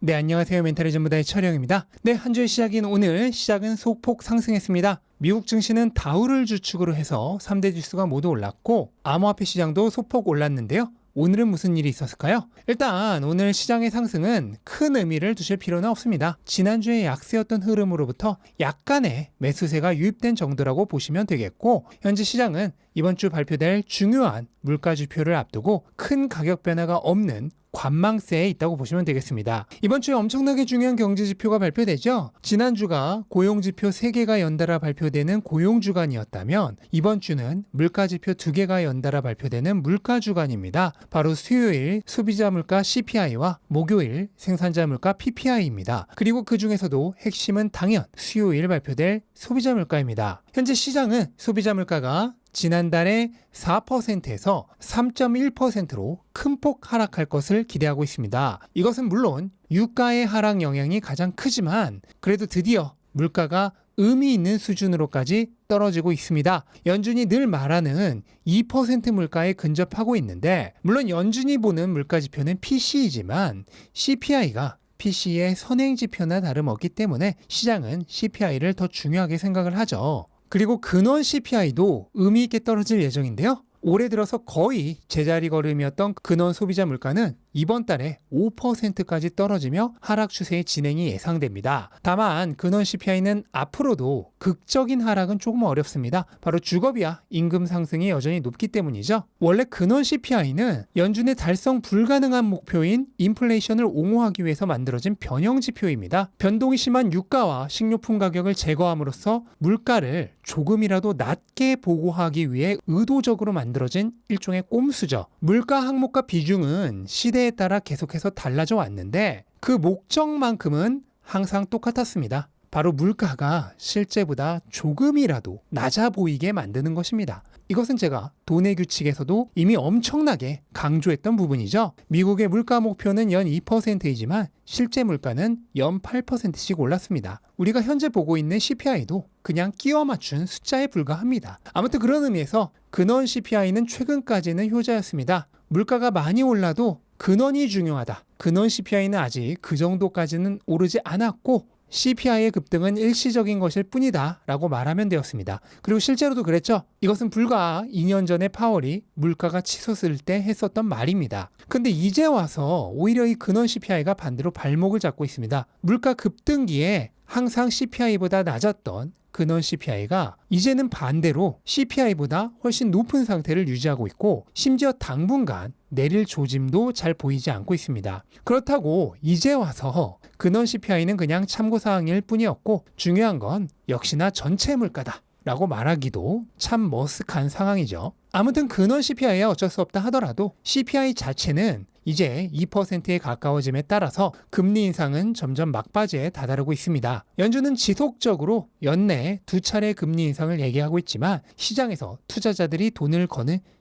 네, 안녕하세요. 멘탈의 전부다의 철영입니다. 네, 한 주의 시작인 오늘 시작은 소폭 상승했습니다. 미국 증시는 다우를 주축으로 해서 3대 지수가 모두 올랐고 암호화폐 시장도 소폭 올랐는데요. 오늘은 무슨 일이 있었을까요? 일단 오늘 시장의 상승은 큰 의미를 두실 필요는 없습니다. 지난주에 약세였던 흐름으로부터 약간의 매수세가 유입된 정도라고 보시면 되겠고, 현재 시장은 이번 주 발표될 중요한 물가지표를 앞두고 큰 가격 변화가 없는 관망세에 있다고 보시면 되겠습니다. 이번 주에 엄청나게 중요한 경제지표가 발표되죠. 지난주가 고용지표 3개가 연달아 발표되는 고용주간이었다면 이번 주는 물가지표 2개가 연달아 발표되는 물가주간입니다. 바로 수요일 소비자 물가 CPI와 목요일 생산자 물가 PPI입니다. 그리고 그 중에서도 핵심은 당연 수요일 발표될 소비자 물가입니다. 현재 시장은 소비자 물가가 지난달에 4%에서 3.1%로 큰 폭 하락할 것을 기대하고 있습니다. 이것은 물론 유가의 하락 영향이 가장 크지만 그래도 드디어 물가가 의미 있는 수준으로까지 떨어지고 있습니다. 연준이 늘 말하는 2% 물가에 근접하고 있는데, 물론 연준이 보는 물가지표는 PC이지만 CPI가 PC의 선행지표나 다름없기 때문에 시장은 CPI를 더 중요하게 생각을 하죠. 그리고 근원 CPI도 의미 있게 떨어질 예정인데요. 올해 들어서 거의 제자리 걸음이었던 근원 소비자 물가는 이번 달에 5%까지 떨어지며 하락 추세의 진행이 예상됩니다. 다만 근원 CPI는 앞으로도 극적인 하락은 조금 어렵습니다. 바로 주거비와 임금 상승이 여전히 높기 때문이죠. 원래 근원 CPI는 연준의 달성 불가능한 목표인 인플레이션을 옹호하기 위해서 만들어진 변형지표입니다. 변동이 심한 유가와 식료품 가격을 제거함으로써 물가를 조금이라도 낮게 보고하기 위해 의도적으로 만들어진 일종의 꼼수죠. 물가 항목과 비중은 시대에 따라 계속해서 달라져 왔는데 그 목적만큼은 항상 똑같았습니다. 바로 물가가 실제보다 조금이라도 낮아 보이게 만드는 것입니다. 이것은 제가 돈의 규칙에서도 이미 엄청나게 강조했던 부분이죠. 미국의 물가 목표는 연 2%이지만 실제 물가는 연 8%씩 올랐습니다. 우리가 현재 보고 있는 CPI도 그냥 끼워 맞춘 숫자에 불과합니다. 아무튼 그런 의미에서 근원 CPI는 최근까지는 효자였습니다. 물가가 많이 올라도 근원이 중요하다. 근원 CPI는 아직 그 정도까지는 오르지 않았고 CPI의 급등은 일시적인 것일 뿐이다 라고 말하면 되었습니다. 그리고 실제로도 그랬죠. 이것은 불과 2년 전에 파월이 물가가 치솟을 때 했었던 말입니다. 근데 이제 와서 오히려 이 근원 CPI가 반대로 발목을 잡고 있습니다. 물가 급등기에 항상 CPI보다 낮았던 근원 CPI가 이제는 반대로 CPI보다 훨씬 높은 상태를 유지하고 있고, 심지어 당분간 내릴 조짐도 잘 보이지 않고 있습니다. 그렇다고 이제 와서 근원 CPI는 그냥 참고사항일 뿐이었고, 중요한 건 역시나 전체 물가다 라고 말하기도 참 머쓱한 상황이죠. 아무튼 근원 CPI야 어쩔 수 없다 하더라도 CPI 자체는 이제 2%에 가까워짐에 따라서 금리 인상은 점점 막바지에 다다르고 있습니다. 연준은 지속적으로 연내 2차례 금리 인상을 얘기하고 있지만 시장에서 투자자들이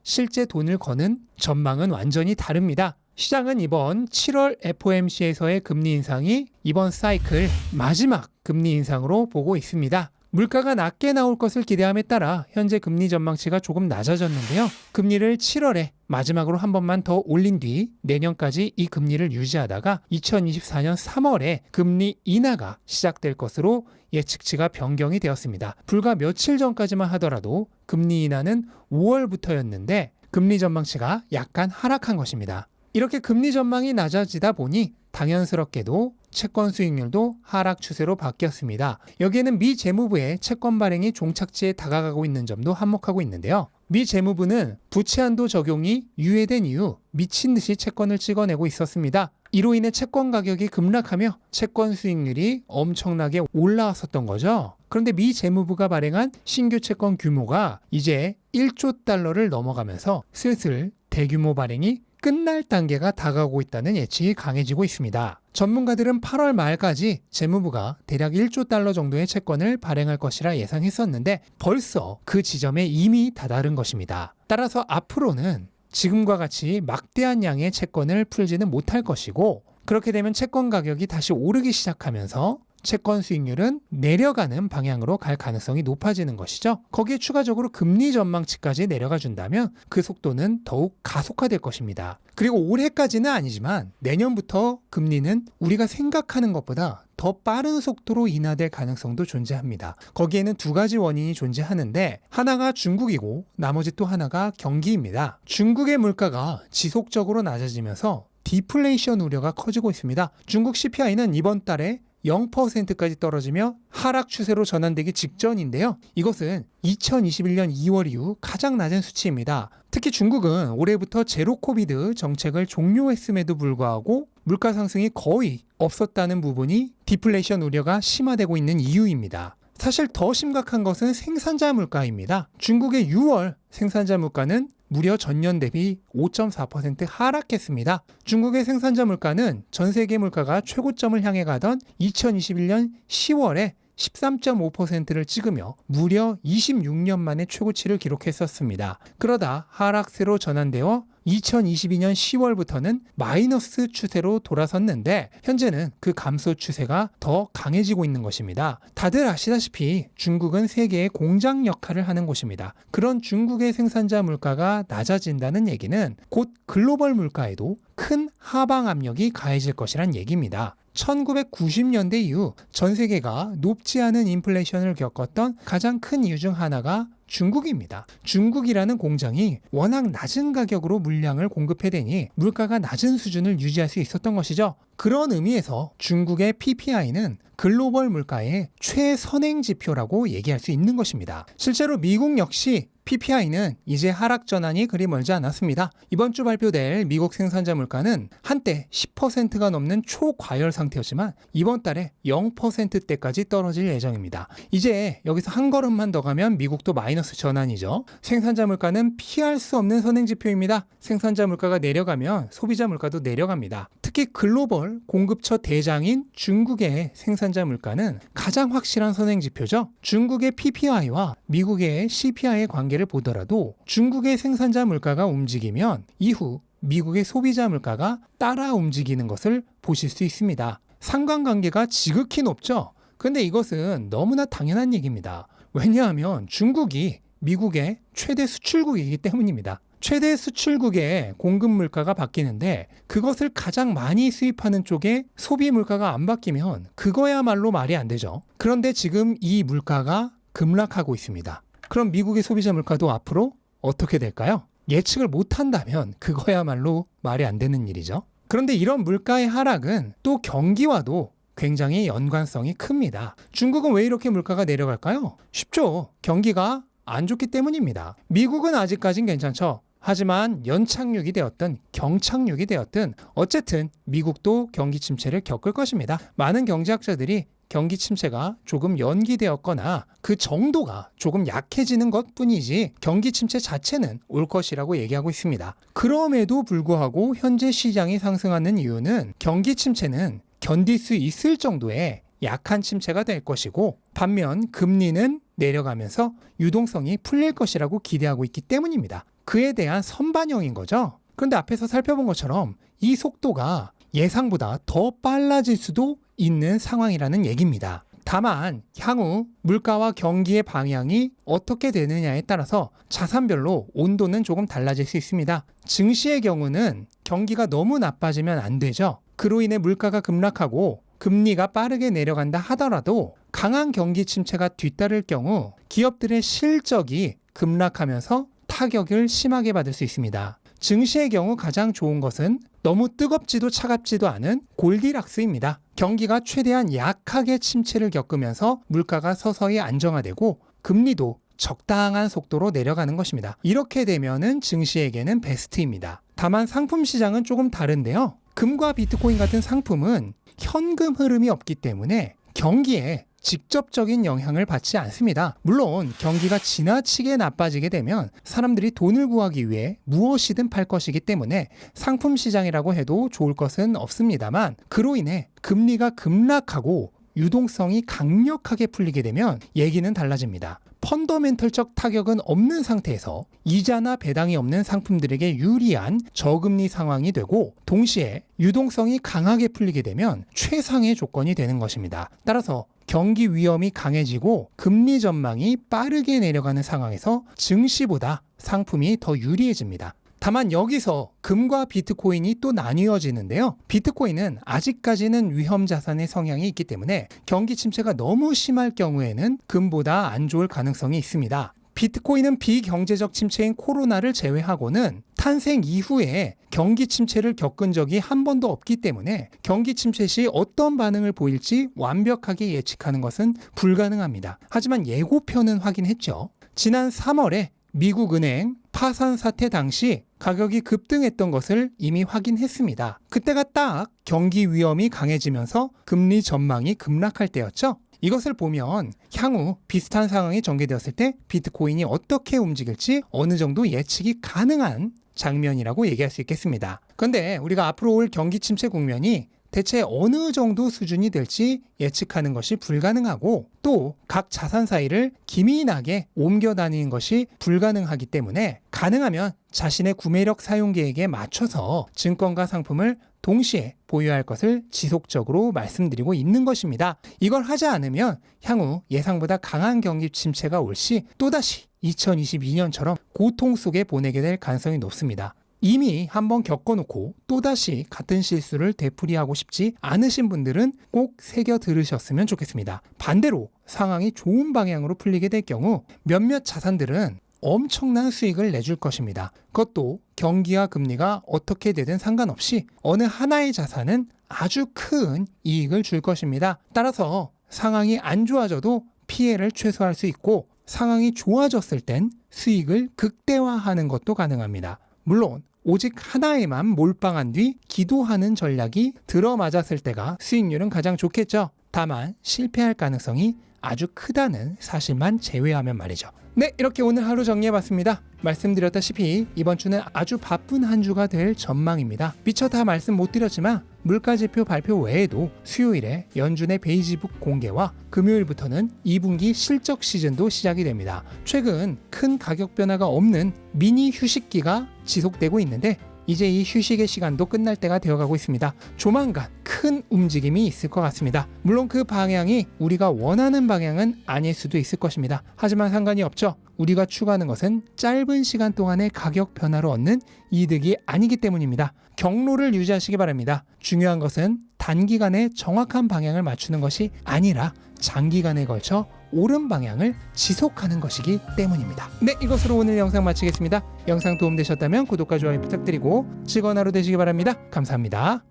실제 돈을 거는 전망은 완전히 다릅니다. 시장은 이번 7월 FOMC에서의 금리 인상이 이번 사이클 마지막 금리 인상으로 보고 있습니다. 물가가 낮게 나올 것을 기대함에 따라 현재 금리 전망치가 조금 낮아졌는데요. 금리를 7월에 마지막으로 한 번만 더 올린 뒤 내년까지 이 금리를 유지하다가 2024년 3월에 금리 인하가 시작될 것으로 예측치가 변경이 되었습니다. 불과 며칠 전까지만 하더라도 금리 인하는 5월부터였는데 금리 전망치가 약간 하락한 것입니다. 이렇게 금리 전망이 낮아지다 보니 당연스럽게도 채권 수익률도 하락 추세로 바뀌었습니다. 여기에는 미 재무부의 채권 발행이 종착지에 다가가고 있는 점도 한몫하고 있는데요. 미 재무부는 부채 한도 적용이 유예된 이후 미친 듯이 채권을 찍어내고 있었습니다. 이로 인해 채권 가격이 급락하며 채권 수익률이 엄청나게 올라왔었던 거죠. 그런데 미 재무부가 발행한 신규 채권 규모가 이제 1조 달러를 넘어가면서 슬슬 대규모 발행이 끝날 단계가 다가오고 있다는 예측이 강해지고 있습니다. 전문가들은 8월 말까지 재무부가 대략 1조 달러 정도의 채권을 발행할 것이라 예상했었는데 벌써 그 지점에 이미 다다른 것입니다. 따라서 앞으로는 지금과 같이 막대한 양의 채권을 풀지는 못할 것이고, 그렇게 되면 채권 가격이 다시 오르기 시작하면서 채권 수익률은 내려가는 방향으로 갈 가능성이 높아지는 것이죠. 거기에 추가적으로 금리 전망치까지 내려가 준다면 그 속도는 더욱 가속화될 것입니다. 그리고 올해까지는 아니지만 내년부터 금리는 우리가 생각하는 것보다 더 빠른 속도로 인하될 가능성도 존재합니다. 거기에는 두 가지 원인이 존재하는데 하나가 중국이고 나머지 또 하나가 경기입니다. 중국의 물가가 지속적으로 낮아지면서 디플레이션 우려가 커지고 있습니다. 중국 CPI는 이번 달에 0%까지 떨어지며 하락 추세로 전환되기 직전인데요. 이것은 2021년 2월 이후 가장 낮은 수치입니다. 특히 중국은 올해부터 제로 코비드 정책을 종료했음에도 불구하고 물가 상승이 거의 없었다는 부분이 디플레이션 우려가 심화되고 있는 이유입니다. 사실 더 심각한 것은 생산자 물가입니다. 중국의 6월 생산자 물가는 무려 전년 대비 5.4% 하락했습니다. 중국의 생산자 물가는 전 세계 물가가 최고점을 향해 가던 2021년 10월에 13.5%를 찍으며 무려 26년 만에 최고치를 기록했었습니다. 그러다 하락세로 전환되어 2022년 10월부터는 마이너스 추세로 돌아섰는데 현재는 그 감소 추세가 더 강해지고 있는 것입니다. 다들 아시다시피 중국은 세계의 공장 역할을 하는 곳입니다. 그런 중국의 생산자 물가가 낮아진다는 얘기는 곧 글로벌 물가에도 큰 하방 압력이 가해질 것이란 얘기입니다. 1990년대 이후 전 세계가 높지 않은 인플레이션을 겪었던 가장 큰 이유 중 하나가 중국입니다. 중국이라는 공장이 워낙 낮은 가격으로 물량을 공급해대니 물가가 낮은 수준을 유지할 수 있었던 것이죠. 그런 의미에서 중국의 PPI는 글로벌 물가의 최선행 지표라고 얘기할 수 있는 것입니다. 실제로 미국 역시 PPI는 이제 하락 전환이 그리 멀지 않았습니다. 이번 주 발표될 미국 생산자 물가는 한때 10%가 넘는 초과열 상태였지만 이번 달에 0%대까지 떨어질 예정입니다. 이제 여기서 한 걸음만 더 가면 미국도 마이너스 전환이죠. 생산자 물가는 피할 수 없는 선행지표입니다. 생산자 물가가 내려가면 소비자 물가도 내려갑니다. 특히 글로벌 공급처 대장인 중국의 생산자 물가는 가장 확실한 선행지표죠. 중국의 PPI와 미국의 CPI의 관계를 보더라도 중국의 생산자 물가가 움직이면 이후 미국의 소비자 물가가 따라 움직이는 것을 보실 수 있습니다. 상관관계가 지극히 높죠. 그런데 이것은 너무나 당연한 얘기입니다. 왜냐하면 중국이 미국의 최대 수출국이기 때문입니다. 최대 수출국의 공급 물가가 바뀌는데 그것을 가장 많이 수입하는 쪽에 소비 물가가 안 바뀌면 그거야말로 말이 안 되죠. 그런데 지금 이 물가가 급락하고 있습니다. 그럼 미국의 소비자 물가도 앞으로 어떻게 될까요? 예측을 못한다면 그거야말로 말이 안 되는 일이죠. 그런데 이런 물가의 하락은 또 경기와도 굉장히 연관성이 큽니다. 중국은 왜 이렇게 물가가 내려갈까요? 쉽죠. 경기가 안 좋기 때문입니다. 미국은 아직까진 괜찮죠. 하지만 연착륙이 되었든 경착륙이 되었든 어쨌든 미국도 경기 침체를 겪을 것입니다. 많은 경제학자들이 경기 침체가 조금 연기되었거나 그 정도가 조금 약해지는 것뿐이지 경기 침체 자체는 올 것이라고 얘기하고 있습니다. 그럼에도 불구하고 현재 시장이 상승하는 이유는 경기 침체는 견딜 수 있을 정도의 약한 침체가 될 것이고 반면 금리는 내려가면서 유동성이 풀릴 것이라고 기대하고 있기 때문입니다. 그에 대한 선반영인 거죠. 그런데 앞에서 살펴본 것처럼 이 속도가 예상보다 더 빨라질 수도 있는 상황이라는 얘기입니다. 다만 향후 물가와 경기의 방향이 어떻게 되느냐에 따라서 자산별로 온도는 조금 달라질 수 있습니다. 증시의 경우는 경기가 너무 나빠지면 안 되죠. 그로 인해 물가가 급락하고 금리가 빠르게 내려간다 하더라도 강한 경기 침체가 뒤따를 경우 기업들의 실적이 급락하면서 타격을 심하게 받을 수 있습니다. 증시의 경우 가장 좋은 것은 너무 뜨겁지도 차갑지도 않은 골디락스입니다. 경기가 최대한 약하게 침체를 겪으면서 물가가 서서히 안정화되고 금리도 적당한 속도로 내려가는 것입니다. 이렇게 되면은 증시에게는 베스트입니다. 다만 상품 시장은 조금 다른데요. 금과 비트코인 같은 상품은 현금 흐름이 없기 때문에 경기에 직접적인 영향을 받지 않습니다. 물론 경기가 지나치게 나빠지게 되면 사람들이 돈을 구하기 위해 무엇이든 팔 것이기 때문에 상품 시장이라고 해도 좋을 것은 없습니다만 그로 인해 금리가 급락하고 유동성이 강력하게 풀리게 되면 얘기는 달라집니다. 펀더멘털적 타격은 없는 상태에서 이자나 배당이 없는 상품들에게 유리한 저금리 상황이 되고 동시에 유동성이 강하게 풀리게 되면 최상의 조건이 되는 것입니다. 따라서 경기 위험이 강해지고 금리 전망이 빠르게 내려가는 상황에서 증시보다 상품이 더 유리해집니다. 다만 여기서 금과 비트코인이 또 나뉘어지는데요. 비트코인은 아직까지는 위험 자산의 성향이 있기 때문에 경기 침체가 너무 심할 경우에는 금보다 안 좋을 가능성이 있습니다. 비트코인은 비경제적 침체인 코로나를 제외하고는 탄생 이후에 경기 침체를 겪은 적이 한 번도 없기 때문에 경기 침체 시 어떤 반응을 보일지 완벽하게 예측하는 것은 불가능합니다. 하지만 예고편은 확인했죠. 지난 3월에 미국 은행 파산 사태 당시 가격이 급등했던 것을 이미 확인했습니다. 그때가 딱 경기 위험이 강해지면서 금리 전망이 급락할 때였죠. 이것을 보면 향후 비슷한 상황이 전개되었을 때 비트코인이 어떻게 움직일지 어느 정도 예측이 가능한 장면이라고 얘기할 수 있겠습니다. 그런데 우리가 앞으로 올 경기 침체 국면이 대체 어느 정도 수준이 될지 예측하는 것이 불가능하고 또 각 자산 사이를 기민하게 옮겨 다니는 것이 불가능하기 때문에 가능하면 자신의 구매력 사용 계획에 맞춰서 증권과 상품을 동시에 보유할 것을 지속적으로 말씀드리고 있는 것입니다. 이걸 하지 않으면 향후 예상보다 강한 경기 침체가 올 시 또다시 2022년처럼 고통 속에 보내게 될 가능성이 높습니다. 이미 한번 겪어놓고 또다시 같은 실수를 되풀이하고 싶지 않으신 분들은 꼭 새겨 들으셨으면 좋겠습니다. 반대로 상황이 좋은 방향으로 풀리게 될 경우 몇몇 자산들은 엄청난 수익을 내줄 것입니다. 그것도 경기와 금리가 어떻게 되든 상관없이 어느 하나의 자산은 아주 큰 이익을 줄 것입니다. 따라서 상황이 안 좋아져도 피해를 최소화할 수 있고 상황이 좋아졌을 땐 수익을 극대화하는 것도 가능합니다. 물론 오직 하나에만 몰빵한 뒤 기도하는 전략이 들어맞았을 때가 수익률은 가장 좋겠죠. 다만 실패할 가능성이 아주 크다는 사실만 제외하면 말이죠. 네, 이렇게 오늘 하루 정리해봤습니다. 말씀드렸다시피 이번 주는 아주 바쁜 한 주가 될 전망입니다. 미처 다 말씀 못 드렸지만 물가지표 발표 외에도 수요일에 연준의 베이지북 공개와 금요일부터는 2분기 실적 시즌도 시작이 됩니다. 최근 큰 가격 변화가 없는 미니 휴식기가 지속되고 있는데 이제 이 휴식의 시간도 끝날 때가 되어가고 있습니다. 조만간 큰 움직임이 있을 것 같습니다. 물론 그 방향이 우리가 원하는 방향은 아닐 수도 있을 것입니다. 하지만 상관이 없죠. 우리가 추구하는 것은 짧은 시간 동안의 가격 변화로 얻는 이득이 아니기 때문입니다. 경로를 유지하시기 바랍니다. 중요한 것은 단기간에 정확한 방향을 맞추는 것이 아니라 장기간에 걸쳐 옳은 방향을 지속하는 것이기 때문입니다. 네, 이것으로 오늘 영상 마치겠습니다. 영상 도움되셨다면 구독과 좋아요 부탁드리고 즐거운 하루 되시기 바랍니다. 감사합니다.